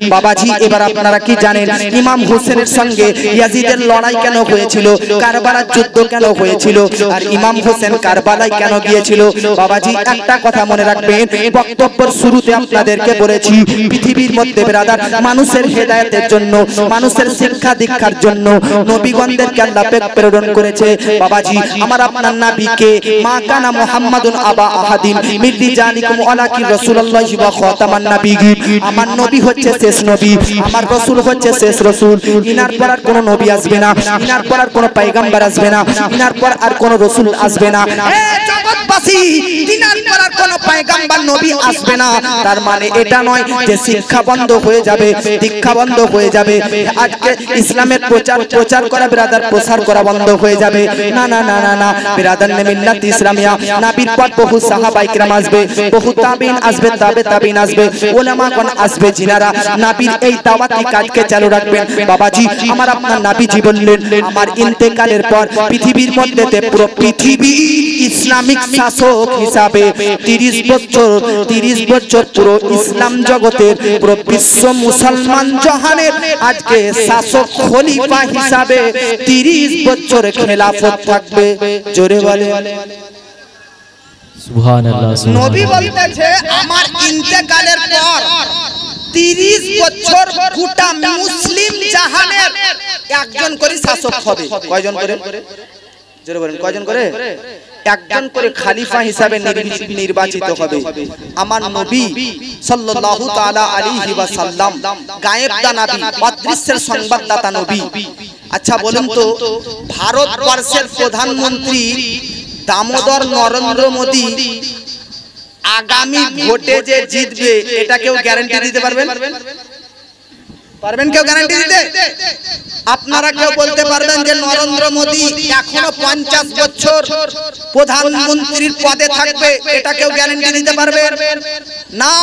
বাবাজি এবার আপনারা কি জানেন ইমাম হোসেনের সঙ্গে ইয়াজিদের লড়াই কেন হয়েছিল, কারবালার যুদ্ধ কেন হয়েছিল, আর ইমাম হোসেন কারবালায় কেন গিয়েছিল? বাবাজি একটা কথা মনে রাখবেন, বক্তব্যের শুরুতে আপনাদেরকে বলেছি পৃথিবীর মধ্যে ব্রাদার মানুষের হেদায়েতের জন্য, মানুষের শিক্ষা দীক্ষার জন্য নবীগণদেরকে আল্লাহ পাক প্রেরণ করেছে। বাবাজি আমার আপনার নবীকে মা কানা মুহাম্মাদুন আবা আহাদিন মিন রিজালিকুম ওয়ালাকিন রাসূলুল্লাহি ওয়া খাতামান নাবিয়্যিন, আমার নবী হচ্ছে শেষ নবী, আমার রাসূল হচ্ছে শেষ রাসূল। ইনার পর আর কোনো নবী আসবে না, ইনার পর আর কোনো পয়গম্বর আসবে না, ইনার পর আর কোনো রাসূল আসবে না। জগৎবাসী ইনার পর আর কোনো পয়গম্বর নবী আসবে না, তার মানে এটা নয় যে শিক্ষা বন্ধ হয়ে যাবে, দীক্ষা বন্ধ হয়ে যাবে, আজকে ইসলামের প্রচার করা ব্রাদার প্রসার করা বন্ধ হয়ে যাবে। না না না না না ব্রাদার নে মিল্লাত ইসলামিয়া নবীর পর বহু সাহাবায়ে কিরাম আসবে, বহু তাবিঈন আসবে, তাবিঈন আসবে, উলামাগণ আসবে, জিনারা নবীর এই দাওয়াতি কাজকে চালু রাখবেন। বাবাজি আমার আপনার নবীজি বললেন আমার ইন্তেকালের পর পৃথিবীর মধ্যে পুরো পৃথিবী ইসলামিক শাসক হিসাবে 30 বছর পুরো ইসলাম জগতের পুরো বিশ্ব মুসলমান জাহানের আজকে শাসক খলিফা হিসাবে 30 বছর খেলাফত থাকবে। জোরে বলে সুবহানাল্লাহ। নবী বলতেছে আমার ইন্তেকালের পর 30 বছর গোটা মুসলিম জাহানের একজন করে শাসক হবে। কয়জন করে? জোরে বলেন কয়জন করে? একজন করে খলিফা হিসাবে নির্বাচিত হবে। আমার নবী সাল্লাল্লাহু তাআলা আলাইহি ওয়াসাল্লাম গায়েবদা নবী, অদৃশ্যের সংবাদদাতা নবী। আচ্ছা বলুন তো ভারতবর্ষের প্রধানমন্ত্রী দামোদর নরেন্দ্র মোদী আগামী ভোটে যে জিতবে এটা কেউ গ্যারান্টি দিতে পারবেন? পারবেন কেউ গ্যারান্টি দিতে? আপনারা কেউ বলতে পারবেন যে নরেন্দ্র মোদী এখনো 50 বছর প্রধানমন্ত্রীর পদে থাকবে, এটা কেউ গ্যারান্টি দিতে পারবে না?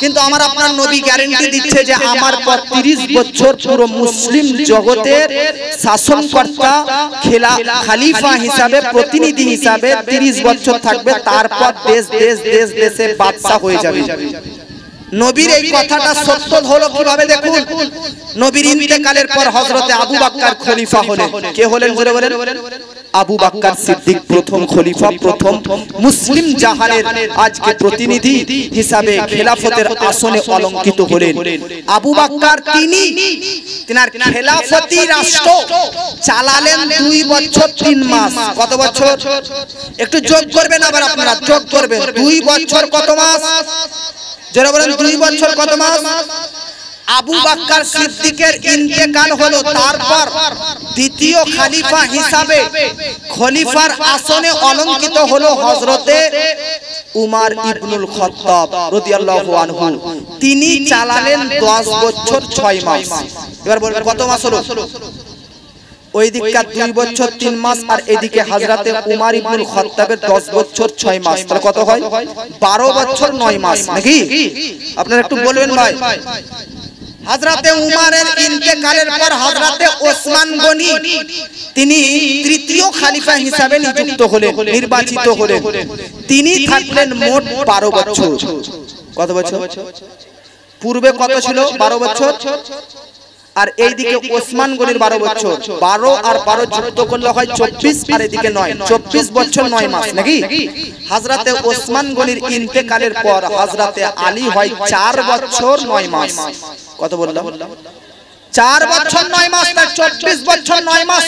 কিন্তু আমার আপনার নবী গ্যারান্টি দিচ্ছে যে আমার পর 30 বছর পুরো মুসলিম জগতের শাসনকর্তা খলিফা হিসাবে, প্রতিনিধি হিসাবে 30 বছর থাকবে, তারপর দেশের বাদশা হয়ে যাবে। নবীর এই কথাটা সত্য হলো কিভাবে দেখুন। নবীর ইন্তেকালের পর হযরতে আবু বকর খলিফা হলেন। কে হলেন জোরে বলেন? আবু বকর সিদ্দিক প্রথম খলিফা, প্রথম মুসলিম জাহানের আজকে প্রতিনিধি হিসাবে খেলাফতের আসনে অলংকৃত হলেন। আবু বকর তিনার খেলাফতি রাষ্ট্র চালালেন 2 বছর 3 মাস। কত বছর? একটু যোগ করবেন, আবার আপনারা যোগ করবেন। 2 বছর কত মাস? যারা বলেন 2 বছর কত মাস? আবু বকর সিদ্দিকের ইন্তেকাল হলো, তারপর দ্বিতীয় খলিফা হিসাবে খলিফার আসনে অলংকৃত হলো হযরতে উমর ইবনুল খাত্তাব রাদিয়াল্লাহু আনহু। তিনি চালালেন 10 বছর 6 মাস। এবার বলবেন কত মাস হলো? ওই দিকটা 2 বছর 3 মাস, আর এদিকে হযরতে উমর ইবনুল খাত্তাবের 10 বছর 6 মাস, তাহলে কত হয়? 12 বছর 9 মাস নাকি? আপনারা একটু বলবেন ভাই। হযরতে উমরের ইন্তেকালের পর হযরতে ওসমান গনি তিনি তৃতীয় খলিফা হিসাবে নিযুক্ত হলেন, নির্বাচিত হলেন। তিনি থাকলেন মোট 12 বছর। কত বছর? পূর্বে কত ছিল? 12 বছর। আর এইদিকে ওসমান গনির 12 বছর। 12 আর 12 যুক্ত করলে হয় 24, আর এদিকে 9, 24 বছর 9 মাস নাকি? হযরতে ওসমান গনির ইন্তেকালের পর হযরতে আলী হয় 4 বছর 9 মাস। কত বললাম? 4 বছর 9 মাস, তার 24 বছর 9 মাস,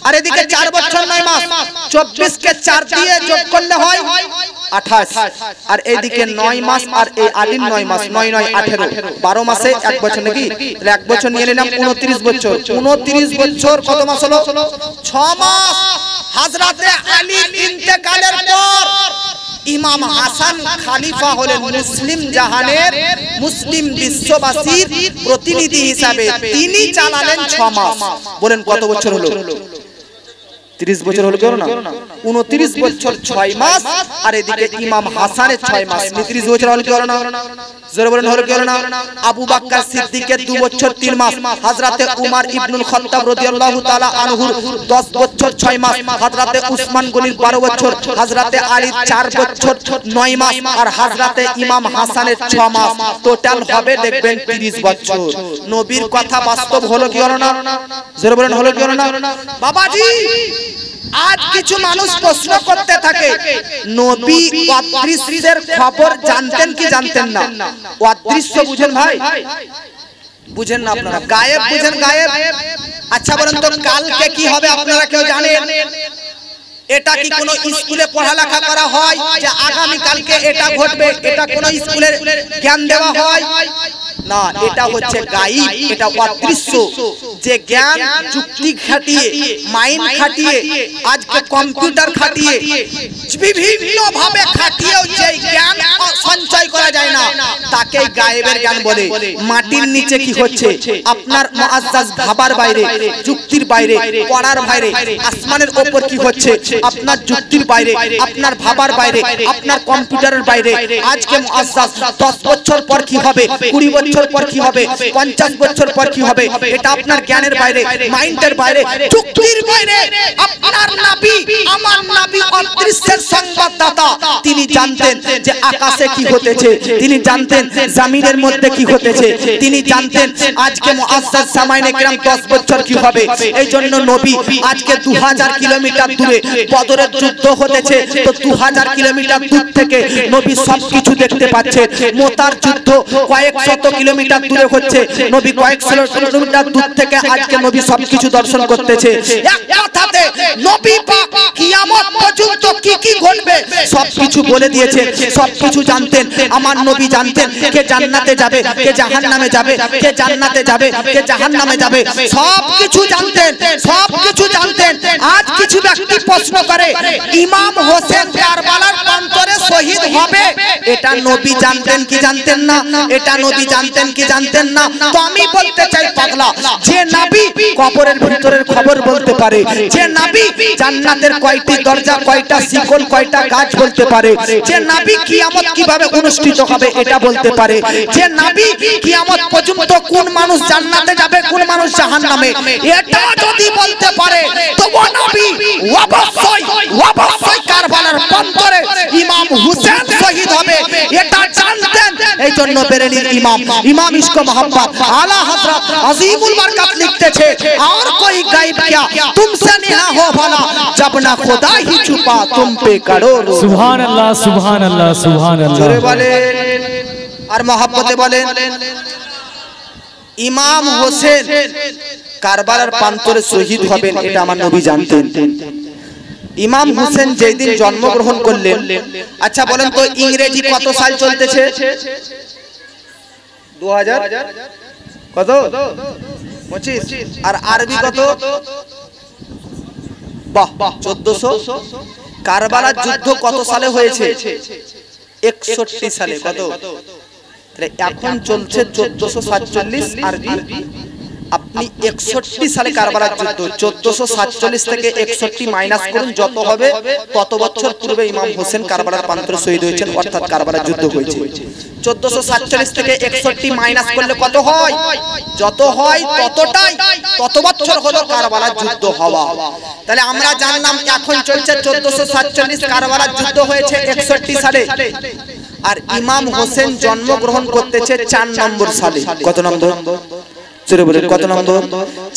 আর এদিকে 4 বছর 9 মাস। 24 কে 4 দিয়ে যোগ করলে হয় 28, আর এইদিকে 9 মাস, আর এই আলীর 9 মাস, 9 9 18, 12 মাসে 1 বছর নাকি? তাহলে 1 বছর নিয়ে নিলাম 29 বছর। 29 বছর কত মাস হলো? 6 মাস। হযরতে আলীর ইন্তেকালের পর ইমাম হাসান খলিফা হলেন মুসলিম জাহানের, মুসলিম বিশ্ববাসীর প্রতিনিধি হিসাবে। তিনি চালালেন 6 মাস। বলেন কত বছর হলো? 30 বছর হলো কেন না 29 বছর 6 মাস আর এদিকে ইমাম হাসানের 6 মাস 30 বছর হলো কেন না জোরে বলেন হলো কেন না আবু বকর সিদ্দিকের 2 বছর 3 মাস হযরতে উমর ইবনুল খাত্তাব রাদিয়াল্লাহু তাআলা আনহুর 10 বছর 6 মাস হযরতে উসমান গনির 12 বছর হযরতে আলীর 4 বছর 9 মাস আর হযরতে ইমাম হাসানের 6 মাস টোটাল হবে দেখবেন 30 বছর নবীর কথা বাস্তব হলো কি হলো না জোরে বলেন হলো কি হলো না বাবাজি আজ কিছু মানুষ প্রশ্ন করতে থাকে নবী অদৃশ্যের খবর জানতেন কি জানতেন না অদৃশ্য বুঝেন ভাই বুঝেন না আপনারা গায়েব বুঝেন গায়েব আচ্ছা বলেন তো কালকে কি হবে আপনারা কেউ জানেন এটা কি কোনো স্কুলে পড়ালেখা করা হয় যে আগামী কালকে এটা ঘটবে এটা কোন স্কুলে জ্ঞান দেওয়া হয় না এটা হচ্ছে গায়েব এটা অদৃশ্য যে জ্ঞান যুক্তি খাটিয়ে মাইন্ড খাটিয়ে আজকে কম্পিউটার খাটিয়ে বিভিন্ন ভাবে খাটিয়েও যে জ্ঞান সঞ্চয় করা যায় না তাকে গায়েবের জ্ঞান বলে মাটির নিচে কি হচ্ছে আপনার মুআজ্জাজ ভাবার বাইরে যুক্তির বাইরে পড়ার বাইরে আসমানের উপর কি হচ্ছে আপনার যুক্তির বাইরে আপনার ভাবার বাইরে আপনার কম্পিউটারের বাইরে আজকে মুআজ্জাজ 10 বছর পর কি হবে 20 বছর পর কি হবে 50 বছর পর কি হবে এটা আপনার জ্ঞানের বাইরে মাইন্ডের বাইরে যুক্তির বাইরে আপনার নবী আমার নবী অদৃশ্যের সংবাদদাতা তিনি জানতেন যে আকাশে কি হতেছে তিনি জানতেন জমিনের মধ্যে কি হতেছে তিনি জানতেন আজকে মুআজ্জাজ সামাইনে কিরাম 10 বছর কি হবে এইজন্য নবী আজকে 2000 কিলোমিটার দূরে বদরের যুদ্ধ হতেছে তো 2000 কিলোমিটার দূর থেকে নবী সবকিছু দেখতে পাচ্ছেন মোতার যুদ্ধ কয়েক শত কিলোমিটার দূরে হচ্ছে নবী কয়েক শত কিলোমিটার দূর থেকে আজকে নবী সবকিছু দর্শন করতেছে এক কথাতে নবী পাক কিয়ামত পর্যন্ত কি কি ঘটবে সবকিছু বলে দিয়েছেন সবকিছু জানতেন আমার নবী জানতেন কে জান্নাতে যাবে কে জাহান্নামে যাবে কে জান্নাতে যাবে কে জাহান্নামে যাবে সবকিছু জানতেন আজ কিছু ব্যক্তি প্রশ্ন করে ইমাম হোসেন কারবালার প্রান্তরে শহীদ হবে এটা নবী জানতেন কি জানতেন না এটা নবী জানতেন কি জানতেন না তো আমি বলতে চাই পাগলা যে নবী কবরের ভিতরের খবর বলতে পারে যে নবী জান্নাতের কয়টি দরজা কয়টা শিকল কয়টা গাছ বলতে পারে যে নবী কিয়ামত কিভাবে অনুষ্ঠিত হবে এটা বলতে পারে যে নবী কিয়ামত পর্যন্ত কোন মানুষ জান্নাতে যাবে কোন মানুষ জাহান্নামে এটা যদি বলতে পারে তো ওই নবী অবশ্যই কারবালার প্রান্তরে ইমাম হুসেন শহীদ হবে এটা জানতেন এইজন্য বেরেলির ইমাম ইশক মোহাম্মদ আলা হযরত আজিমুল বরকত লিখতেছে और कोई गायब क्या तुमसे नेहा हो भला जब ना खुदा ही छुपा तुम पे करो सुभान अल्लाह सुभान अल्लाह सुभान अल्लाह जोरे बोलें और मोहब्बते बोलें ইমাম হোসেন কারবালার প্রান্তরে শহীদ হবেন এটা আমার নবী জানতেন ইমাম হোসেন যেই দিন জন্মগ্রহণ করলেন আচ্ছা বলেন তো ইংরেজি কত সাল চলতেছে 2000 কত 25 আর আরবি কত বাহ 1400 কারবালার যুদ্ধ কত সালে হয়েছে 61 সালে কত তাহলে এখন চলছে 1447 আরবি আপনি 61 সালে কারবালার যুদ্ধ 1447 থেকে 61 মাইনাস করুন যত হবে তত বছর পূর্বে ইমাম হোসেন কারবালার প্রান্তরে শহীদ হয়েছেন অর্থাৎ কারবালার যুদ্ধ হয়েছে 1447 থেকে 61 মাইনাস করলে কত হয় যত হয় ততটাই তত বছর হলো কারবালার যুদ্ধ হওয়া তাহলে আমরা জানলাম এখন চলছে 1447 কারবালার যুদ্ধ হয়েছে 61 সালে আর ইমাম হোসেন জন্মগ্রহণ করতেছে 4 নম্বর সালে কত নম্বর চলে বলেন কত নম্বর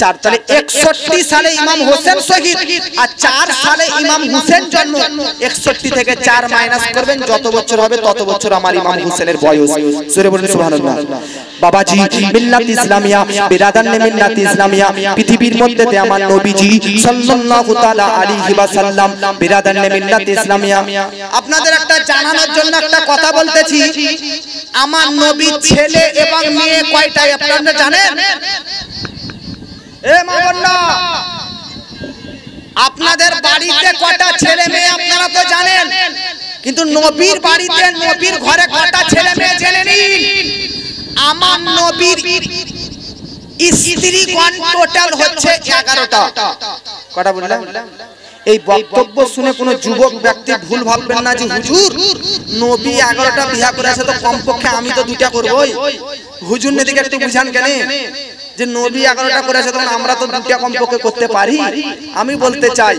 4 তাহলে 61 সালে ইমাম হোসেন শহীদ আর 4 সালে ইমাম হোসেন জন্ম 61 থেকে 4 মাইনাস করবেন যত বছর হবে তত বছর আমার ইমাম হোসেনের বয়স জোরে বলেন সুবহানাল্লাহ বাবাজি মিল্লাত ইসলামিয়া বিরাদান মিল্লাত ইসলামিয়া পৃথিবীর মধ্যে আমার নবীজি সাল্লাল্লাহু তাআলা আলাইহি ওয়াসাল্লাম বিরাদান মিল্লাত ইসলামিয়া আপনাদের একটা জানানোর জন্য একটা কথা বলতেছি আমার নবী ছেলে এবং মেয়ে কয়টা আপনারা জানেন এ মা বোনরা আপনাদের বাড়িতে কয়টা ছেলে মেয়ে আপনারা তো জানেন কিন্তু নবীর বাড়িতে নবীর ঘরে কয়টা ছেলে মেয়ে জেনে নিন আমার নবীর স্ত্রীগণ টোটাল হচ্ছে 11টা কটা বললাম এই বক্তব্য শুনে কোনো যুবক ব্যক্তি ভুল ভাববেন না যে হুজুর নবী 11টা বিয়া করেছে তো কমপক্ষে আমি তো 2টা করবই। হুজুর নেদিকে একটু বুঝান কেন যে নবী 11টা করেছে তখন আমরা তো 2টা কমপক্ষে করতে পারি। আমি বলতে চাই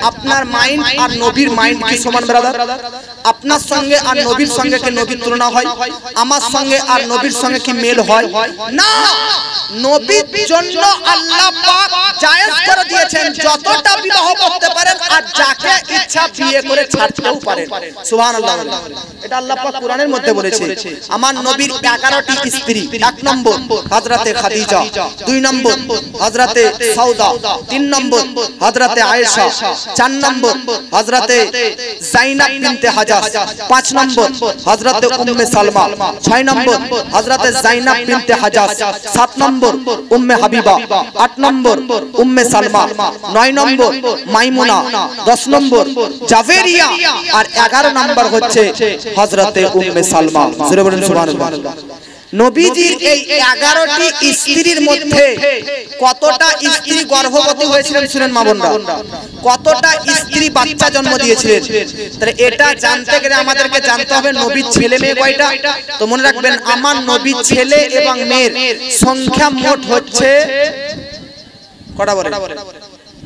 আপনার মাইন্ড আর নবীর মাইন্ড কি সমান ব্রাদার? আপনার সঙ্গে আর নবীর সঙ্গে কি নবীর তুলনা হয়? আমার সঙ্গে আর নবীর সঙ্গে কি মেল হয়? না। নবীর জন্য আল্লাহ পাক জায়েজ করে দিয়েছেন যতটা বিবাহ করতে পারেন আর যাকে ইচ্ছা বিয়ে করে ছাড়তেও পারেন। সুবহানাল্লাহ। এটা আল্লাহ পাক কোরআনের মধ্যে বলেছে। আমার নবীর 11টি স্ত্রী। 1 নম্বর হযরতে খাদিজা, 2 নম্বর হযরতে সাউদা, 3 নম্বর হযরতে আয়েশা, 4 নম্বর হযরতে যায়েনব বিনতে হাজাস, 5 নম্বর হযরতে উম্মে সালমা, 6 নম্বর হযরতে যায়েনব বিনতে হাজাস, 7 নম্বর উম্মে হাবিবা, 8 নম্বর উম্মে সালমা, 9 নম্বর মাইমুনা, 10 নম্বর জাভেরিয়া আর 11 নম্বর হচ্ছে হযরতে উম্মে সালমা। জোরে বলুন সুবহানাল্লাহ। নবীজির এই 11টি স্ত্রীর মধ্যে কতটা স্ত্রী গর্ভবতী হয়েছিলেন শুনেন মা বোনরা, কতটা স্ত্রী বাচ্চা জন্ম দিয়েছিলেন। তাহলে এটা জানতে গেলে আমাদেরকে জানতে হবে নবীর ছেলে মেয়ে কয়টা। তো মনে রাখবেন আমার নবীর ছেলে এবং মেয়ের সংখ্যা মোট হচ্ছে কটা বলেন?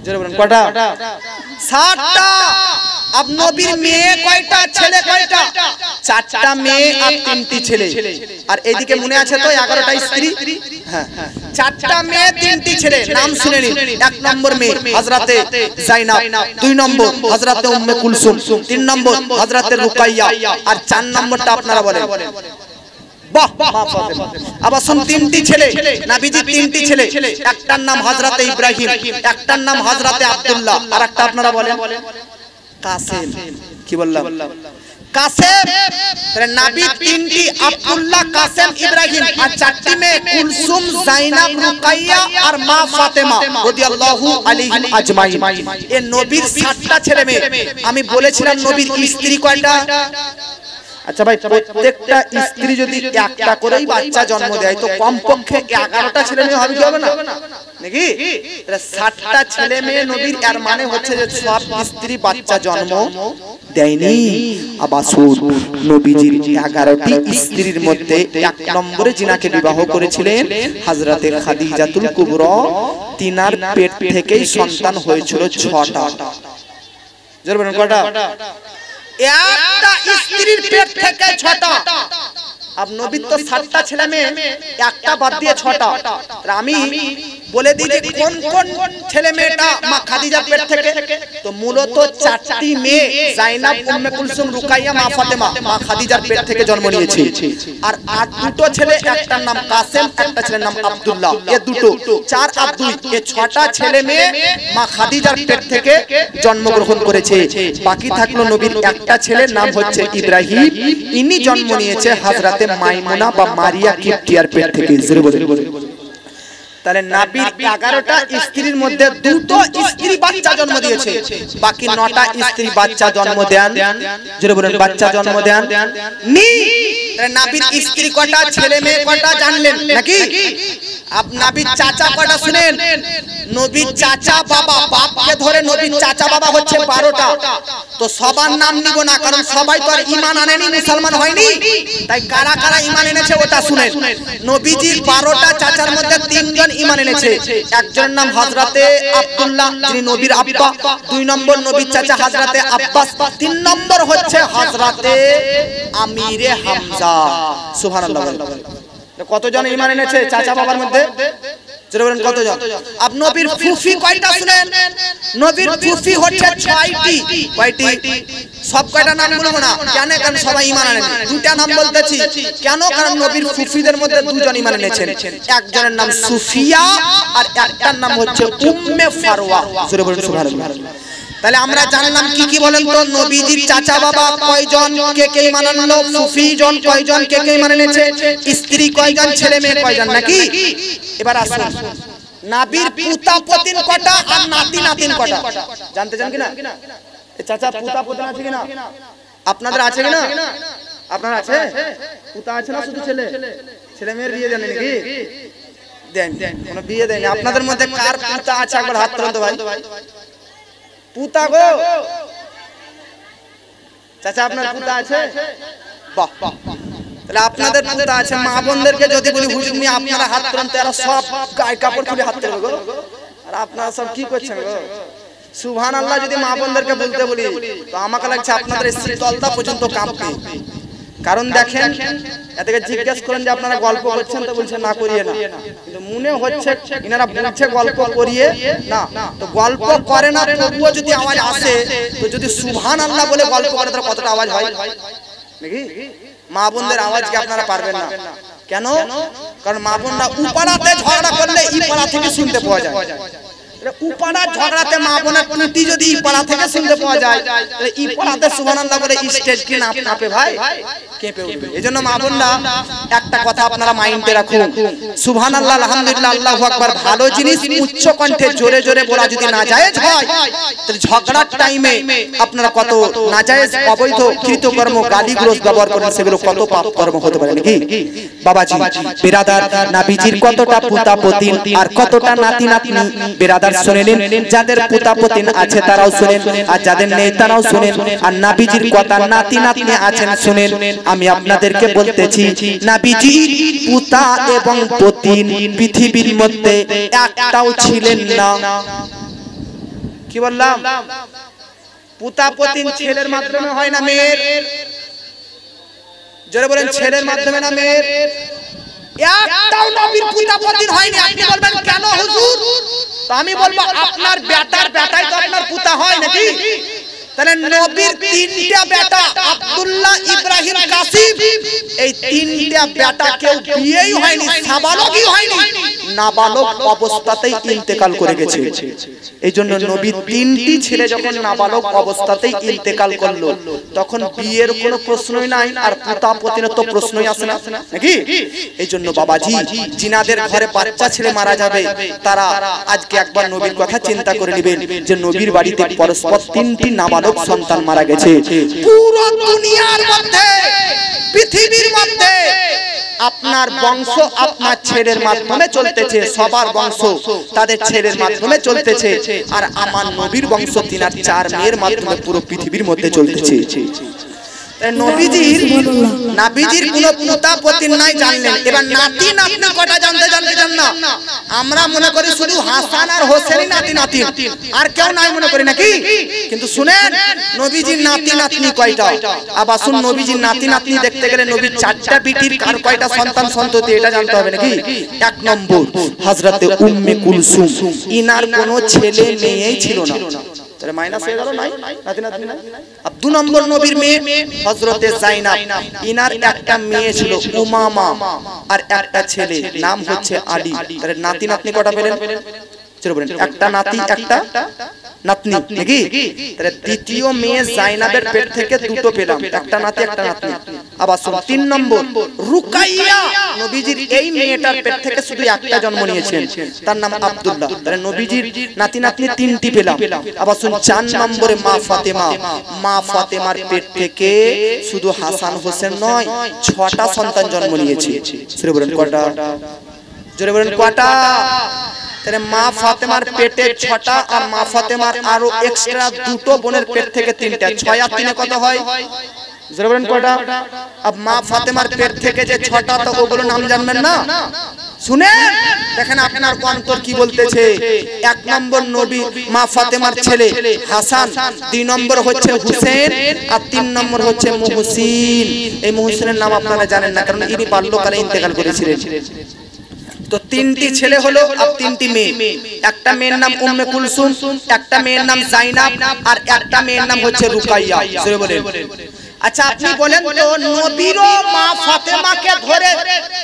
জোরে বলেন কটা? 60টা। আব নবীর মেয়ে কয়টা ছেলে কয়টা? 4টা মেয়ে আর 3টি ছেলে। আর এইদিকে মনে আছে তো 11টা স্ত্রী? হ্যাঁ, 4টা মেয়ে 3টি ছেলে। নাম শুনে নিন। 1 নম্বর মেয়ে হযরতে যায়েনব, 2 নম্বর হযরতে উম্মে কুলসুম, 3 নম্বর হযরতে রুকাইয়া আর 4 নম্বরটা আপনারা বলেন। বাহ, মা ফাতেমা। আবার শুন 3টি ছেলে, নবীজি 3টি ছেলে। একটার নাম হযরতে ইব্রাহিম, একটার নাম হযরতে আব্দুল্লাহ আর একটা আপনারা বলেন কাসেম। কি বললাম? কাসেম। তাহলে নবী 3টি আব্দুল্লাহ, কাসেম, ইব্রাহিম আর 4টি মেয়ে কুলসুম, যায়েনব, রুকাইয়া আর মা ফাতেমা রাদিয়াল্লাহু আলাইহিম আজমাইন। এই নবীর 60টা ছেলে মেয়ে। আমি বলেছিলাম নবীর স্ত্রী কয়টা? আচ্ছা ভাই, প্রত্যেকটা স্ত্রী যদি একটা করেই বাচ্চা জন্ম দেয় তো কমপক্ষে 11টা ছেলে মেয়ে হবে কি হবে না নাকি? তাহলে 60টা ছেলে মেয়ে নবীর, এর মানে হচ্ছে যে সব স্ত্রী বাচ্চা জন্ম দেয়নি। আবার নবীজির 11টি স্ত্রীর মধ্যে 1 নম্বরে যিনাকে বিবাহ করেছিলেন হযরতে খাদিজাতুল কুবরা, তিনার পেট থেকেই সন্তান হয়েছিল 6টা। জোরে বলুন কয়টা? একটা স্ত্রীর পেট থেকে 6টা। আব নবীর তো 60টা ছেলে মেয়ে, একটা বাদ দিয়ে 6টা। আমি বলে দিই যে কোন কোন ছেলে মেয়েটা মা খাদিজার পেট থেকে। তো মূলত 4টি মেয়ে যায়েনব, উম্মে কুলসুম, রুকাইয়া, মা ফাতেমা মা খাদিজার পেট থেকে জন্ম নিয়েছে। আর 2টো ছেলে, একটার নাম কাসেম, একটা ছেলের নাম আব্দুল্লাহ। এ দুটো 4 আর 2 এ 6টা ছেলে মেয়ে মা খাদিজার পেট থেকে জন্মগ্রহণ করেছে। বাকি থাকলো নবীর একটা ছেলের নাম হচ্ছে ইব্রাহিম। ইনি জন্ম নিয়েছে হযরতে মাইমুনা বা মারিয়া কিপ্টিয়ার পেট থেকে। জোরে বলুন। তাহলে নবীর 11টা স্ত্রীর মধ্যে 2টো স্ত্রী বাচ্চা জন্ম দিয়েছে, বাকি 9টা স্ত্রী বাচ্চা জন্ম দেন। জোরে বলুন বাচ্চা জন্ম দেন নি। তাহলে নবীর স্ত্রী কটা, ছেলে মেয়ে কটা জানলেন নাকি? আপ নবীর চাচা কটা শুনেন। নবীর চাচা বাবা, বাপকে ধরে নবীর চাচা বাবা হচ্ছে 12টা। তো সবার নাম নিব না, কারণ সবাই তো আর ঈমান আনেনি, মুসলমান হয়নি। তাই কারা কারা ঈমান এনেছে ওটা শুনেন। নবীজির 12টা চাচার মধ্যে 3 জন ঈমান এনেছে। একজনের নাম হযরতে আব্দুল্লাহ, যিনি নবীর আব্বা। 2 নম্বর নবীর চাচা হযরতে আব্বাস। 3 নম্বর হচ্ছে হযরতে আমিরে হামজা। সুবহানাল্লাহ। কতজন ঈমান এনেছে চাচা বাবার মধ্যে? জোরে বলেন কতজন? আপ নবীর ফুফি কয়টা শুনেন। নবীর ফুফি হচ্ছে 6টি। কয়টি? সব কয়টা নাম বলবো না, কেন? কারণ সবাই ঈমান আনেনি। 2টা নাম বলতেছি কেন? কারণ নবীর ফুফিদের মধ্যে 2 জন ঈমান এনেছেন। একজনের নাম সুফিয়া আর একটার নাম হচ্ছে উম্মে ফারওয়া। জোরে বলেন সুবহানাল্লাহ। তাহলে আমরা জানলাম কি কি বলেন তো? নবীজির চাচা বাবা কয়জন, কে কে ঈমান আনলো? ফুফি জন কয়জন, কে কে ঈমান এনেছে? স্ত্রী কয়জন, ছেলে মেয়ে কয়জন নাকি? এবার আসুন নবীর পুতা পতিন কটা আর নাতি নাতিন কটা জানতে চান কিনা? এই চাচা পুতা পতিন আছে কিনা? আপনাদের আছে কিনা? আপনার আছে? পুতা আছে না শুধু ছেলে? ছেলে মেয়ের বিয়ে দেন নাকি? দেন। কোনো বিয়ে দেন? আপনাদের মধ্যে কার পুতা আছে একবার হাত তোলেন তো ভাই। পুতা গো চাচা আপনার পুতা আছে? বাহ, তাহলে আপনাদের পুতা আছে। মা বোনদেরকে যদি বলি হুজুর নিয়ে আপনারা হাত তোলেন, তারা সব গায়ে কাপড় খুলে হাত তোলে গো। আর আপনারা সব কি করছেন গো? সুবহানাল্লাহ যদি মা বোনদেরকে বলতে বলি তো আমাকে লাগছে আপনাদের শীতলতা পর্যন্ত কাঁপবে। কারণ দেখেন, এটাকে জিজ্ঞেস করেন যে আপনারা গল্প করছেন, তো বলছে না করিয়ে না, কিন্তু মনে হচ্ছে এনারা বলছে গল্প করিয়ে না। তো গল্প করে না, তবুও যদি আওয়াজ আসে, তো যদি সুবহানাল্লাহ বলে গল্প করে তাহলে কতটা আওয়াজ হয় নাকি? মা বোনদের আওয়াজকে আপনারা পারবেন না কেন? কারণ মা বোনরা উপাড়াতে ঝগড়া করলে ই পাড়া থেকে শুনতে পাওয়া যায়। উপাড়া ঝগড়াতে মা বোনের ত্রুটি যদি ই পাড়া থেকে শুনতে পাওয়া যায়, তাহলে ই পাড়াতে সুবহানাল্লাহ বলে স্টেজ কি না কাঁপে ভাই, কেঁপে উঠবে। এজন্য মা বোনরা একটা কথা আপনারা মাইন্ডে রাখুন, সুবহানাল্লাহ আলহামদুলিল্লাহ আল্লাহু আকবার ভালো জিনিস উচ্চ কণ্ঠে জোরে জোরে বলা যদি নাজায়েজ হয়, তাহলে ঝগড়ার টাইমে আপনারা কত নাজায়েজ অবৈধ কৃতকর্ম গালিগালাজ ব্যবহার করেন, সেগুলো কত পাপ কর্ম হতে পারে নাকি? বাবাজি বিরাদার, নবীজির কতটা পুতা পতিন আর কতটা নাতি নাতনি বিরাদার শুনেলেন। যাদের পুতা পতিন আছে তারাও শুনেন, আর যাদের নেই তারাও শুনেন। আর নবীজির কথা নাতি নাতনি আছেন শুনেন। আমি আপনাদেরকে বলতেছি, নবীজির পুতা এবং পতিন পৃথিবীর মধ্যে একটাও ছিলেন না। কি বললাম? পুতা পতিন ছেলের মাধ্যমে হয় না মেয়ের? জোরে বলেন, ছেলের মাধ্যমে না মেয়ের? একটাও নবীর পুতা পতিন হয়নি। আপনি বলবেন কেন হুজুর? তো আমি বলবো আপনার বেটার বেটাই তো আপনার পুতা হয় নাকি? তাহলে নবীর তিনটা বেটা আব্দুল্লাহ, ইব্রাহিম, কাসিম, এই তিনটা বেটা কেউ বিয়েই হয়নি, সাবালকই হয়নি, নাবালক অবস্থাতেই ইন্তেকাল করে গেছে। এইজন্য নবীর তিনটি ছেলে যখন নাবালক অবস্থাতেই ইন্তেকাল করলো, তখন বিয়ের কোনো প্রশ্নই নাই, আর পুতা পতিনের তো প্রশ্নই আসে না নাকি? এইজন্য বাবাজি, জিনাদের ঘরে বাচ্চা ছেলে মারা যাবে, তারা আজকে একবার নবীর কথা চিন্তা করে নেবেন যে নবীর বাড়িতে পরস্পর তিনটি নাবালক সন্তান মারা গেছে। পুরো দুনিয়ার মধ্যে, পৃথিবীর মধ্যে আপনার বংশ আপনার ছেলের মাধ্যমে চলতেছে, সবার বংশ তাদের ছেলের মাধ্যমে চলতেছে, আর আমার নবীর বংশ 3 আর 4 মেয়ের মাধ্যমে পুরো পৃথিবীর মধ্যে চলতেছে। নবীজির কোন পুতা পতিন নাই জানলেন। এবার নাতি নাতনি কটা জানতে চান না? আমরা মনে করি শুধু হাসান আর হোসেনই নাতি নাতনি, আর কেউ নাই মনে করি নাকি? কিন্তু শুনেন, নবীজির নাতি নাতনি কয়টা? আবার শুন, নবীজির নাতি নাতনি দেখতে গেলে নবীর 4টা বিটির কার কয়টা সন্তান সন্ততি এটা জানতে হবে নাকি? 1 নম্বর হযরতে উম্মে কুলসুম, ইনার কোনো ছেলে মেয়েই ছিল না। তাহলে মাইনাস হয়ে গেল, নাই নাতি নাতনি নাই। আর 2 নম্বর নবীর মেয়ে হযরতে যায়েনব, ইনার একটা মেয়ে ছিল উমামা, আর একটা ছেলে নাম হচ্ছে আলী। তাহলে নাতি নাতনি কটা পেলেন? চলো বলেন, একটা নাতি একটা নাতনি নাকি? তাহলে দ্বিতীয় মেয়ে যায়েনবের পেট থেকে 2টো পেলাম, একটা নাতি একটা নাতনি। আবার 3 নম্বর রুকাইয়া, নবীজির এই মেয়েটার পেট থেকে শুধু একটা জন্ম নিয়েছেন, তার নাম আব্দুল্লাহ। তাহলে নবীজির নাতি নাতনি 3টি পেলাম। আবার 4 নম্বরে মা ফাতেমা, মা ফাতেমার পেট থেকে শুধু হাসান হোসেন নয় 6টা সন্তান জন্ম নিয়েছে। জোরে বলেন কটা? জোরে বলেন কটা? তাহলে মা ফাতেমার পেটে 6টা, আর মা ফাতেমার আরো এক্সট্রা 2টো বোনের পেট থেকে 3টা, 6 আর 3 কত হয়? জোরে বলেন কটা? अब মা ফাতেমার পেট থেকে যে 6টা, তো ওগুলো নাম জানবেন না? শুনে দেখেন আপনার অন্তর কি বলতেছে। 1 নম্বর নবী মা ফাতেমার ছেলে হাসান, 2 নম্বর হচ্ছে হুসেন, আর 3 নম্বর হচ্ছে মুহসিন। এই মুহসিনের নাম আপনারা জানেন না, কারণ ইনি বাল্যকালে ইন্তেকাল করেছিলেন। তো 3টি ছেলে হলো আর 3টি মেয়ে। একটা মেয়ের নাম উম্মে কুলসুম, একটা মেয়ের নাম যায়েনব, আর একটা মেয়ের নাম হচ্ছে রুকাইয়া। জোরে বলেন। আচ্ছা আপনি বলেন তো, নবীরও মা ফাতেমাকে ধরে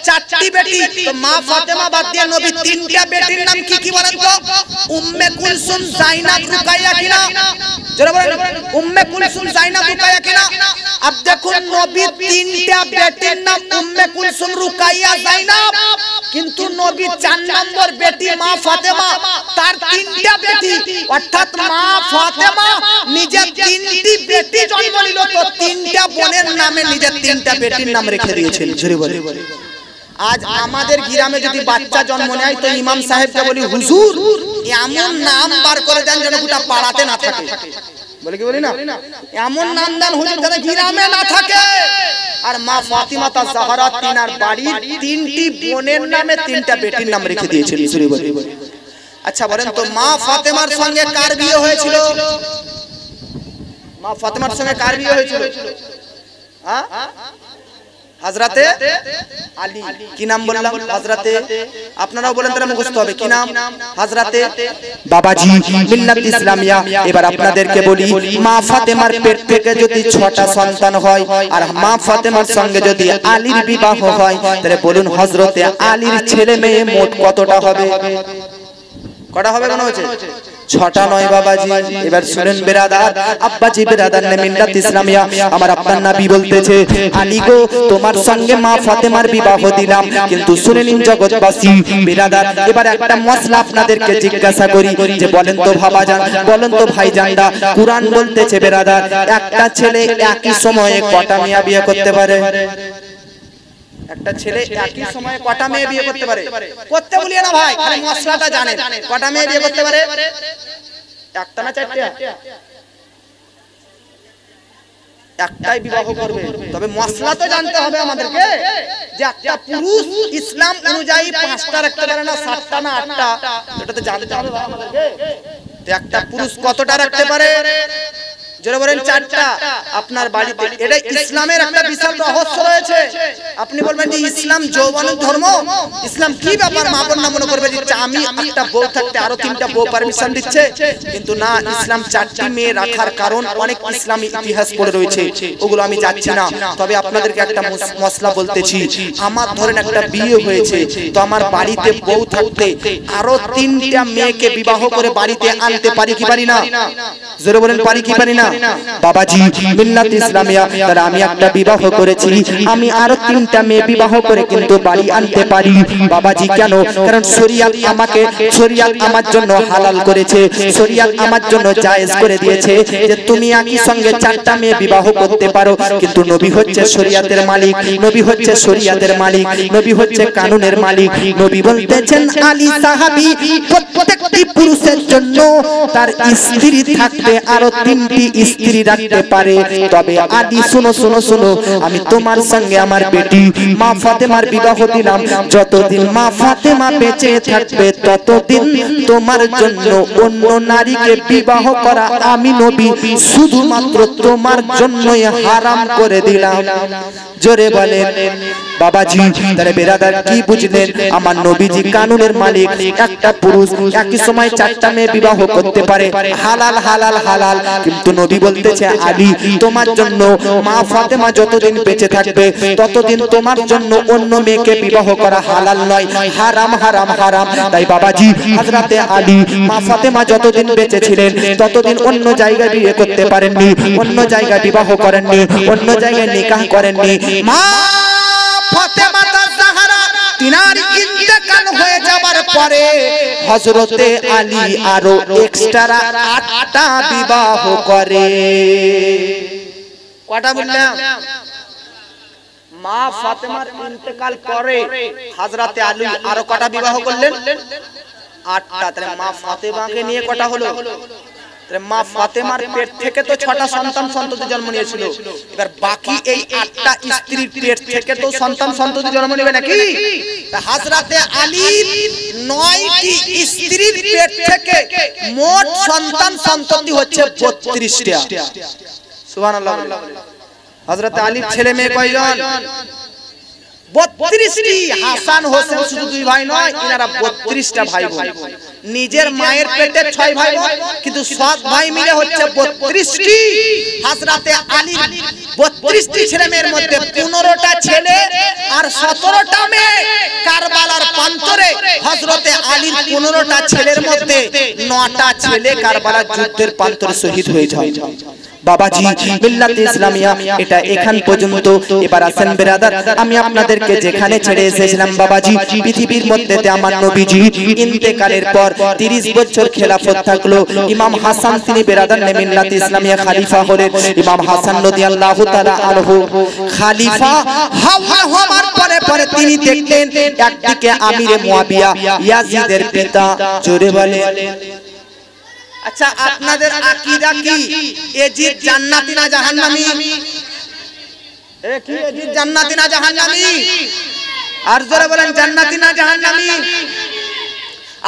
4টি বেটি, তো মা ফাতেমা বাদ দিয়ে নবী 3টা বেটির নাম কি কি বলেন তো? উম্মে কুলসুম, যায়েনব, রুকাইয়া কিনা? জোরে বলেন, উম্মে কুলসুম, যায়েনব, রুকাইয়া কিনা? अब দেখুন নবীর 3টা বেটির নাম উম্মে কুলসুম, রুকাইয়া, যায়েনব, কিন্তু নবীর 4 নম্বর বেটি মা ফাতেমা, তার 3টা বেটি, অর্থাৎ মা ফাতেমা নিজের 3টি বেটি জন্ম নিল, তো 3টা বোনের নামে নিজের 3টা বেটির নাম রেখে দিয়েছেন। জোরে বলে। আজ আমাদের গ্রামে যদি বাচ্চা জন্ম নেয়, তো ইমাম সাহেবকে বলি হুজুর এমন নাম বার করে দেন যেন গোটা পাড়াতে না থাকে। বলে কি বলি না, এমন নাম দেন হুজুর যেন গ্রামে না থাকে। আর মা ফাতিমা তা জাহরা তিনার বাড়ির 3টি বোনের নামে 3টা বেটির নাম রেখে দিয়েছেন। আচ্ছা বলেন তো মা ফাতেমার সঙ্গে কার বিয়ে হয়েছিল? মা ফাতেমার সঙ্গে কার বিয়ে হয়েছিল? হ্যাঁ, হযরতে আলী। কি নাম বললাম? হযরতে। আপনারাও বলেন তাহলে মুখস্থ হবে। কি নাম? হযরতে বাবাজি মিল্লাত ইসলামিয়া। এবার আপনাদেরকে বলি, মা ফাতেমার পেট থেকে যদি 6টা সন্তান হয় আর মা ফাতেমার সঙ্গে যদি আলীর বিবাহ হয়, তাহলে বলুন হযরতে আলীর ছেলে মেয়ে মোট কতটা হবে? কটা হবে মনে হচ্ছে? 6টা নয় বাবাজি। এবার শুনেন বেরাদার, আব্বাজি বেরাদার নে মিল্লাত ইসলামিয়া, আমার আপনার নবী বলতেছে, আলী গো তোমার সঙ্গে মা ফাতেমার বিবাহ দিলাম, কিন্তু শুনে নিন জগৎবাসী বেরাদার, এবার একটা মশলা আপনাদেরকে জিজ্ঞাসা করি যে বলেন তো ভাবাজান, বলেন তো ভাইজানরা, কুরআন বলতেছে বেরাদার, একটা ছেলে একই সময়ে কটা মেয়ে বিয়ে করতে পারে? একটা ছেলে একই সময়ে কটা মেয়ে বিয়ে করতে পারে? করতে বলিয়ে না ভাই, খালি মশলাটা জানেন। কটা মেয়ে বিয়ে করতে পারে? একটা না 4টা? একটাই বিবাহ করবে। তবে মশলা তো জানতে হবে আমাদেরকে যে একটা পুরুষ ইসলাম অনুযায়ী 5টা রাখতে পারে না, 7টা না 8টা, এটা তো জানতে হবে আমাদেরকে। তো একটা পুরুষ কতটা রাখতে পারে? যারা বলেন 4টা আপনার বাড়িতে, এটা ইসলামের একটা বিশাল রহস্য রয়েছে। আপনি বলবেন যে ইসলাম যৌবন ধর্ম, ইসলাম কি ব্যাপার? মা বোন না মনে করবে যে আমি একটা বউ থাকতে আরো 3টা বউ পারমিশন দিচ্ছে, কিন্তু না, ইসলাম 4টি মেয়ে রাখার কারণ অনেক ইসলামী ইতিহাস পড়ে রয়েছে, ওগুলো আমি যাচ্ছি না। তবে আপনাদেরকে একটা মশলা বলতেছি, আমার ধরেন একটা বিয়ে হয়েছে, তো আমার বাড়িতে বউ থাকতে আরো 3টা মেয়েকে বিবাহ করে বাড়িতে আনতে পারি কি পারি না? জোরে বলেন পারি কি পারি না? বাবাজি মিল্লাত ইসলামিয়া, তাহলে আমি একটা বিবাহ করেছি, আমি আরো 3টা মেয়ে বিবাহ করে কিন্তু বাড়ি আনতে পারি। বাবাজি কেন? কারণ শরীয়ত আমাকে, শরীয়ত আমার জন্য হালাল করেছে, শরীয়ত আমার জন্য জায়েজ করে দিয়েছে যে তুমি একই সঙ্গে 4টা মেয়ে বিবাহ করতে পারো। কিন্তু নবী হচ্ছে শরীয়তের মালিক, নবী হচ্ছে শরীয়তের মালিক, নবী হচ্ছে কানুনের মালিক। নবী বলতেছেন আলী সাহাবী প্রত্যেকটি পুরুষের জন্য তার স্ত্রী থাকতে আরো 3টি স্ত্রী রাখতে পারে। তবে আদি শুনো শুনো শুনো, আমি তোমার সঙ্গে আমার বেটি মা ফাতেমার বিবাহ দিলাম, যতদিন মা ফাতেমা বেঁচে থাকবে ততদিন তোমার জন্য অন্য নারীকে বিবাহ করা আমি নবী শুধুমাত্র তোমার জন্যই হারাম করে দিলাম। জোরে বলেন বাবাজি। তাহলে বেরাদার কি বুঝলেন? আমার নবীজি কানুনের মালিক, একটা পুরুষ একই সময় 4টা মেয়ে বিবাহ করতে পারে, হালাল হালাল হালাল। কিন্তু নবী বলতেছে আলী তোমার জন্য মা ফাতেমা যতদিন বেঁচে থাকবে ততদিন তোমার জন্য অন্য মেয়েকে বিবাহ করা হালাল নয়, হারাম হারাম হারাম। তাই বাবাজি হযরতে আলী মা ফাতেমা যতদিন বেঁচে ছিলেন ততদিন অন্য জায়গায় বিয়ে করতে পারেননি, অন্য জায়গায় বিবাহ করেননি, অন্য জায়গায় নিকাহ করেননি। মা ফাতেমা জাহরা তিনার ইন্তেকাল হয়ে যাবার পরে হযরতে আলী আরো এক্সট্রা 8টা বিবাহ করে। কটা বললাম? মা ফাতেমার ইন্তেকাল করে হযরতে আলী আরো কটা বিবাহ করলেন? 8টা। তাহলে মা ফাতেমাকে নিয়ে কটা হলো? মা ফাতেমার পেট থেকে তো 6টা সন্তান সন্ততি জন্ম নিয়েছিল, এবার বাকি এই 8টা স্ত্রীর পেট থেকে তো সন্তান সন্ততি জন্ম নেবে নাকি? হযরতে আলীর 9টি স্ত্রীর পেট থেকে মোট সন্তান সন্ততি হচ্ছে 32টা। সুবহানাল্লাহ। হযরতে আলীর ছেলে মেয়ে কয়জন? 32টি। হাসান হোসেন শুধু 2 ভাই নয়, এনারা 32টা ভাই বোন। নিজের মায়ের পেটে 6 ভাই বোন, কিন্তু 7 ভাই মিলে হচ্ছে 32টি। হযরতে আলীর 32টি ছেলে মেয়ের মধ্যে 15টা ছেলে আর 17টা মেয়ে। কারবালার প্রান্তরে হযরতে আলীর 15টা ছেলের মধ্যে 9টা ছেলে কারবালার যুদ্ধের প্রান্তরে শহীদ হয়ে যায়। বাবাজি মিল্লাত ইসলামিয়া এটা এখান পর্যন্ত। এবার আসেন বেরাদার, আমি আপনাদেরকে যেখানে ছেড়ে এসেছিলাম বাবাজি, পৃথিবীর মধ্যেতে আমার নবীজি ইন্তেকালের পর 30 বছর খেলাফত থাকলো। ইমাম হাসান তিনি বেরাদার নে মিল্লাত ইসলামিয়া খলিফা হলেন। ইমাম হাসান রাদিয়াল্লাহু তাআলা আনহু খলিফা হওয়ার পরে পরে তিনি দেখলেন একদিকে আমিরে মুয়াবিয়া ইয়াজিদের পিতা, জোরে বলে। আচ্ছা, আপনাদের আকীদা কি ইয়াজিদ জান্নাতি না জাহান্নামী? কি ইয়াজিদ জান্নাতি না জাহান্নামী? আর জোরে বলেন, জান্নাতি না জাহান্নামী?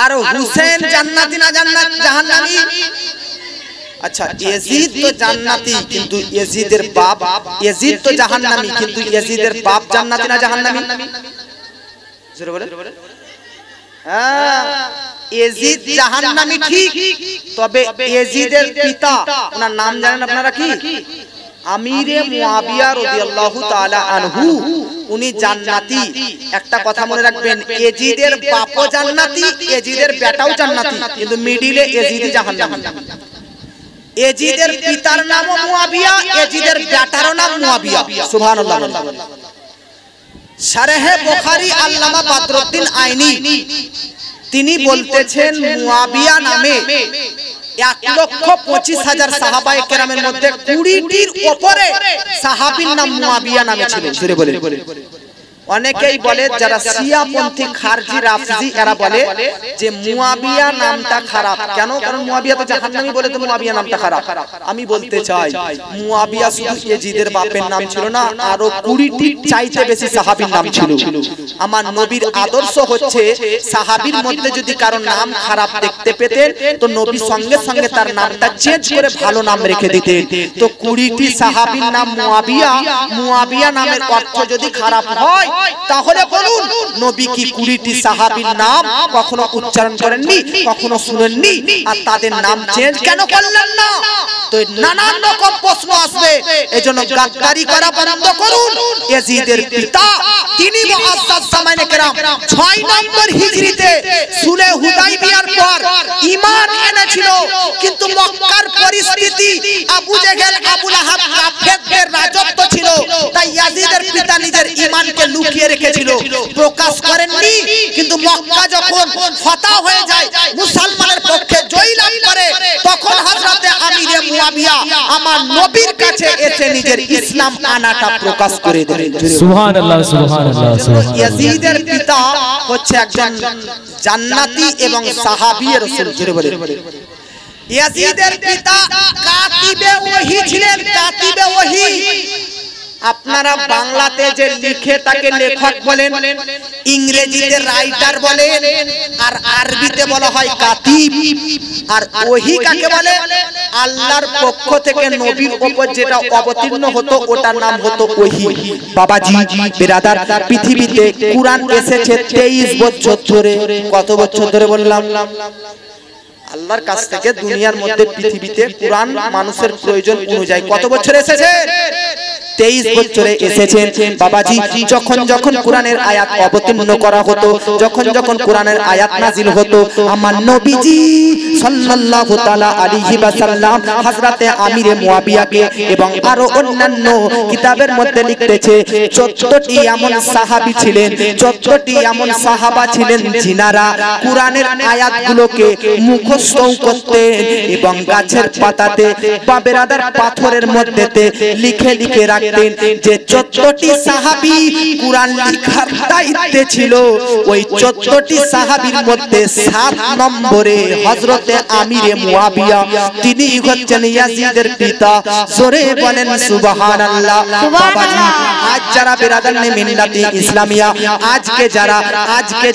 আর হুসেন জান্নাতি না জাহান্নামী? আচ্ছা, ইয়াজিদ তো জান্নাতি, কিন্তু ইয়াজিদের বাপ, ইয়াজিদ তো জাহান্নামী, কিন্তু ইয়াজিদের বাপ জান্নাতি না জাহান্নামী? জোরে বলেন। হ্যাঁ, ইয়াজিদ জাহান্নামী ঠিক, তবে ইয়াজিদের পিতা, ওনার নাম জানেন আপনারা কি? আমিরে মুয়াবিয়া রাদিয়াল্লাহু তাআলা আনহু, উনি জান্নাতি। একটা কথা মনে রাখবেন, ইয়াজিদের বাপও জান্নাতি, ইয়াজিদের বেটাও জান্নাতি, কিন্তু মিডিলে ইয়াজিদ জাহান্নামী। ইয়াজিদের পিতার নামও মুয়াবিয়া, ইয়াজিদের বেটারও নাম মুয়াবিয়া। সুবহানাল্লাহ। শারহে বুখারী আল্লামা বদরুদ্দিন আইনি তিনি বলতেছেন, মুয়াবিয়া নামে 1,25,000 সাহাবায়ে কেরামের মধ্যে 20টির উপরে সাহাবীর নাম মুয়াবিয়া নামে ছিল। জোরে বলে। অনেকেই বলে, যারা শিয়াপন্থী খারজি রাফজি, এরা বলে যে মুয়াবিয়া নামটা খারাপ। কেন? কারণ মুয়াবিয়া তো জাহান্নামী বলে, তো মুয়াবিয়া নামটা খারাপ। আমি বলতে চাই, মুয়াবিয়া শুধু ইয়াজিদের বাপের নাম ছিল না, আরো 20টির চাইতে বেশি সাহাবীর নাম ছিল। আমার নবীর আদর্শ হচ্ছে, সাহাবীর মধ্যে যদি কারো নাম খারাপ দেখতে পেতেন তো নবী সঙ্গে সঙ্গে তার নামটা চেঞ্জ করে ভালো নাম রেখে দিতেন। তো 20টি সাহাবীর নাম মুয়াবিয়া। মুয়াবিয়া নামের অর্থ যদি খারাপ হয়, তাহলে বলুন, নবী কি 20টি সাহাবীর নাম কখনো উচ্চারণ করেননি, কখনো শুনেননি? আর তাদের নাম চেঞ্জ কেন করলেন না? তো নানান রকম প্রশ্ন আসবে। এজন্য গাদ্দারি করা বন্ধ করুন। ইয়াজিদের পিতা তিনি মুআজ্জাজ জামানে কেরাম 6 নম্বর হিজরিতে সুলহ হুদাইবিয়ার পর ঈমান এনেছিল, কিন্তু মক্কার পরিস্থিতি, আবু জেহেল আবু লাহাব কাফেরদের রাজত্ব ছিল, তাই ইয়াজিদের পিতা নিজের ঈমানকে লুকিয়ে রেখেছিল, প্রকাশ করেননি। কিন্তু মক্কা যখন ফাতহ হয়ে যায়, মুসলমানের পক্ষে জয় লাভ করে, তখন হযরতে আমিরে মুয়াবিয়া আমার নবীর কাছে এসে নিজের ইসলাম আনাটা প্রকাশ করে দেন। সুবহানাল্লাহ, সুবহানাল্লাহ, সুবহানাল্লাহ। ইয়াজিদের পিতা হচ্ছে একজন জান্নাতি এবং সাহাবী রাসূল। জোরে বলে। ইয়াজিদের পিতা কাতিবে ওহী ছিলেন, কাতিবে ওহী। আপনারা বাংলাতে যে লিখে তাকে লেখক বলেন, ইংরেজিতে রাইটার বলেন, আর আরবিতে বলা হয় কাতিব। আর ওহী কাকে বলে? আল্লাহর পক্ষ থেকে নবীর উপর যেটা অবতীর্ণ হতো ওটার নাম হতো ওহী। বাবাজি বিরাদার, পৃথিবীতে কুরআন এসেছে 23 বছর ধরে। কত বছর ধরে বললাম? আল্লাহর কাছ থেকে দুনিয়ার মধ্যে পৃথিবীতে কুরআন মানুষের প্রয়োজন অনুযায়ী কত বছর এসেছে? 23 বছরে এসেছেন। বাবাজি যখন যখন কোরআনের আয়াত অবতীর্ণ করা হতো, যখন যখন কোরআনের আয়াত নাজিল হতো, আমার নবীজি সাল্লাল্লাহু তাআলা আলাইহি ওয়াসাল্লাম হযরতে আমিরে মুয়াবিয়াকে এবং আরো অন্যান্য কিতাবের মধ্যে লিখতেছে 14টি এমন সাহাবী ছিলেন, 14টি এমন সাহাবা ছিলেন যিনারা কোরআনের আয়াতগুলোকে মুখস্থ করতেন এবং গাছের পাতাতে বা বেরাদার পাথরের মধ্যেতে লিখে লিখে রাখতেন। যে 14টি সাহাবী কুরআন লেখার দায়িত্বে ছিল, ওই 14টি সাহাবীর মধ্যে 7 নম্বরে হযরতে আমিরে মুয়াবিয়া, তিনি হচ্ছেন ইয়াজিদের পিতা। জোরে বলেন সুবহানাল্লাহ। বাবাজি আজ যারা বেরাদারনে মিল্লাতে ইসলামিয়া, আজকে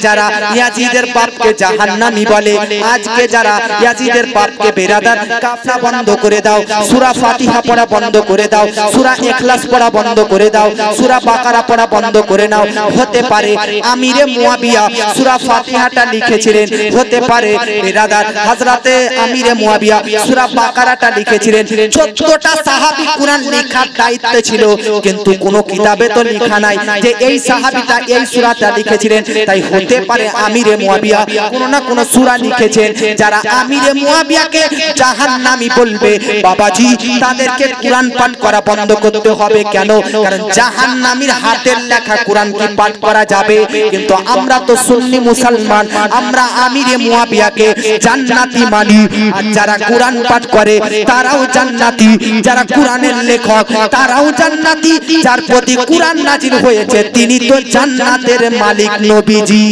যারা ইয়াজিদের বাপকে জাহান্নামী বলে, আজকে যারা ইয়াজিদের বাপকে বেরাদার কাফরা বন্ধ করে দাও, সূরা ফাতিহা পড়া বন্ধ করে দাও, সূরা ইখলাস পড়া বন্ধ করে দাও, সূরা বাকারা পড়া বন্ধ করে নাও। হতে পারে আমিরে মুয়াবিয়া সূরা ফাতিহাটা লিখেছিলেন, হতে পারে বেরাদার হযরতে আমিরে মুয়াবিয়া সূরা বাকারাটা লিখেছিলেন। 14টা সাহাবী কোরআন লেখার দায়িত্বে ছিল, কিন্তু কোনো কিতাবে তো লেখা নাই যে এই সাহাবীটা এই সূরাটা লিখেছিলেন। তাই হতে পারে আমিরে মুয়াবিয়া কোনো না কোনো সূরা লিখেছেন। যারা আমিরে মুয়াবিয়াকে জাহান্নামী বলবে বাবাজি, তাদেরকে কোরআন পাঠ করা বন্ধ করতে হবে। কেন? কারণ জাহান্নামীর হাতের লেখা কোরআন কি পাঠ করা যাবে? কিন্তু আমরা তো সুন্নি মুসলমান, আমরা আমিরে মুয়াবিয়াকে জান্নাতি মানি। আর যারা কোরআন পাঠ করে তারাও জান্নাতি, যারা কোরআনের লেখক তারাও জান্নাতি। যার প্রতি কোরআন নাজিল হয়েছে তিনি তো জান্নাতের মালিক নবীজি।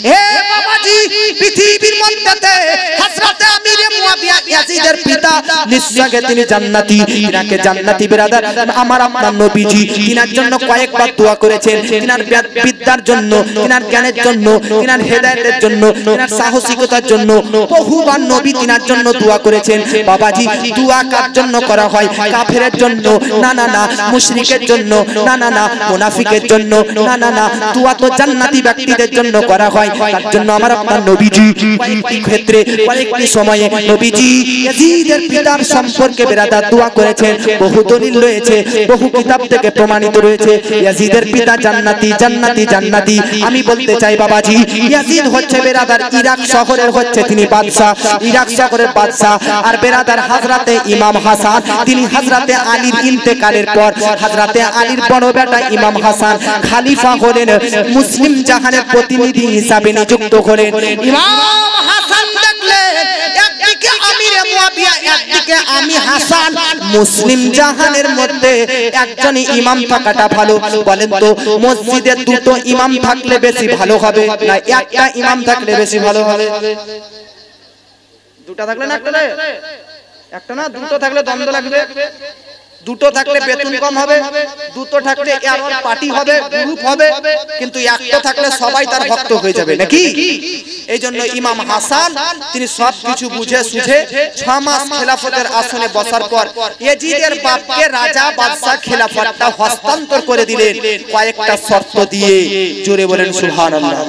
হে বাবাজি, পৃথিবীর মধ্যে হযরতে আমিরে মুয়াবিয়া ইয়াজিদের পিতা, নিশ্চয়ই তিনি জান্নাতি। তিনাকে জান্নাতি বিরাদার আমার আপনার নবীজি তিনার জন্য কয়েকবার দোয়া করেছেন। তিনার বিদ্যার জন্য, তিনার জ্ঞানের জন্য, তিনার হেদায়েতের জন্য, তিনার সাহসিকতার জন্য বহুবার নবী তিনার জন্য দোয়া করেছেন। বাবাজি, দোয়া কার জন্য করা হয়? কাফেরের জন্য না, না না। মুশরিকের জন্য না, না না। মুনাফিকের জন্য না, না না। দোয়া তো জান্নাতি ব্যক্তিদের জন্য করা হয়। তার জন্য আমার আপনার নবীজি কয়েকটি ক্ষেত্রে, কয়েকটি সময়ে নবীজি ইয়াজিদের পিতার সম্পর্কে বিরাদার দোয়া করেছেন। বহু দলিল রয়েছে, বহু কিতাব থেকে প্রমাণিত রয়েছে ইয়াজিদের পিতা জান্নাতি, জান্নাতি, জান্নাতি। আমি বলতে চাই বাবাজি, ইয়াজিদ হচ্ছে বিরাদার ইরাক শহরের হচ্ছে তিনি বাদশা, ইরাক শহরের বাদশা। আর বিরাদার হযরতে ইমাম হাসান তিনি হযরতে আলীর ইন্তেকালের পর হযরতে আলীর বড় বেটা ইমাম হাসান খলিফা হলেন, মুসলিম জাহানের প্রতিনিধি হিসাবে নিযুক্ত হলেন। ইমাম হাসান দেখলেন একদিকে আমিরে মুয়াবিয়া, একদিকে আমি হাসান, মুসলিম জাহানের মধ্যে একজন ইমাম থাকাটা ভালো। বলেন তো মসজিদে দুটো ইমাম থাকলে বেশি ভালো হবে না একটা ইমাম থাকলে বেশি ভালো হবে? দুটো থাকলে না একটা না, দুটো থাকলে দ্বন্দ্ব লাগবে। দুটো থাকলে বেতন কম হবে, দুটো থাকলে এরর পার্টি হবে, গ্রুপ হবে। কিন্তু একটা থাকলে সবাই তার ভক্ত হয়ে যাবে নাকি? এই জন্য ইমাম হাসান তিনি সবকিছু বুঝে সুঝে 6 মাস খেলাফতের আসনে বসার পর ইয়াজিদের বাপকে রাজা বাদশা খেলাফতটা হস্তান্তর করে দিলেন কয়েকটা শর্ত দিয়ে। জোরে বলেন সুবহানাল্লাহ।